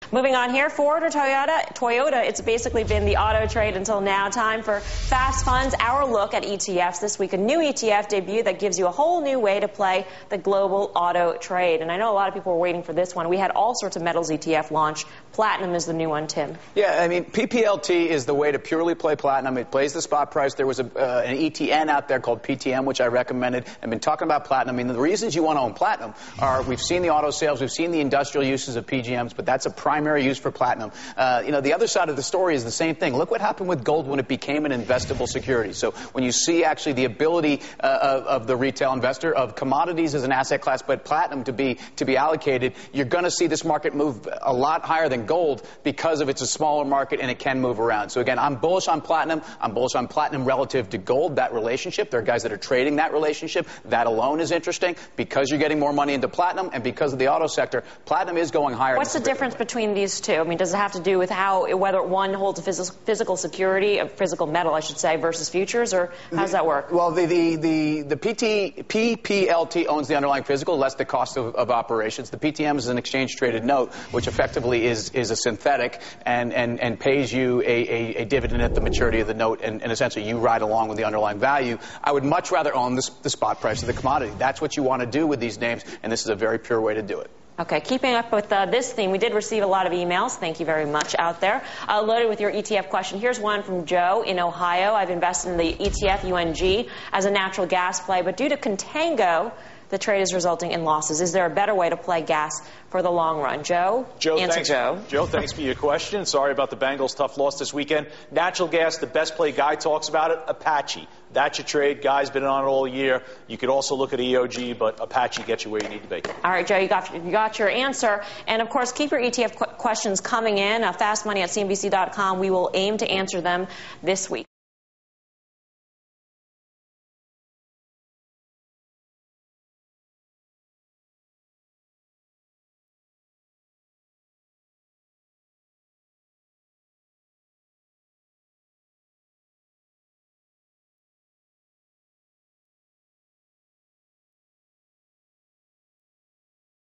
Moving on here, Ford or Toyota, it's basically been the auto trade until now. Time for Fast Funds, our look at ETFs. This week, a new ETF debut that gives you a whole new way to play the global auto trade. And I know a lot of people were waiting for this one. We had all sorts of metals ETF launch. Platinum is the new one, Tim. Yeah, I mean, PPLT is the way to purely play platinum. It plays the spot price. There was an ETN out there called PTM, which I recommended. I've been talking about platinum. I mean, the reasons you want to own platinum are we've seen the auto sales, we've seen the industrial uses of PGMs, but that's a primary use for platinum. The other side of the story is the same thing. Look what happened with gold when it became an investable security. So when you see actually the ability of the retail investor of commodities as an asset class, but platinum to be allocated, you're going to see this market move a lot higher than gold because of it's a smaller market and it can move around. So again, I'm bullish on platinum. I'm bullish on platinum relative to gold, that relationship. There are guys that are trading that relationship. That alone is interesting because you're getting more money into platinum and because of the auto sector, platinum is going higher. What's the difference between these two? I mean, does it have to do with whether one holds a physical security, a physical metal, I should say, versus futures, or how does that work? Well, the PPLT owns the underlying physical, less the cost of operations. The PTM is an exchange-traded note, which effectively is a synthetic and pays you a dividend at the maturity of the note, and essentially you ride along with the underlying value. I would much rather own the spot price of the commodity. That's what you want to do with these names, and this is a very pure way to do it. Okay, keeping up with this theme, we did receive a lot of emails. Thank you very much out there. Loaded with your ETF question. Here's one from Joe in Ohio. I've invested in the ETF UNG as a natural gas play, but due to contango, the trade is resulting in losses. Is there a better way to play gas for the long run? Joe, thanks. Joe, thanks for your question. Sorry about the Bengals' tough loss this weekend. Natural gas, the best play. Guy talks about it. Apache. That's your trade. Guy's been on it all year. You could also look at EOG, but Apache gets you where you need to be. All right, Joe, you got your answer. And, of course, keep your ETF questions coming in. Fast Money at CNBC.com. We will aim to answer them this week.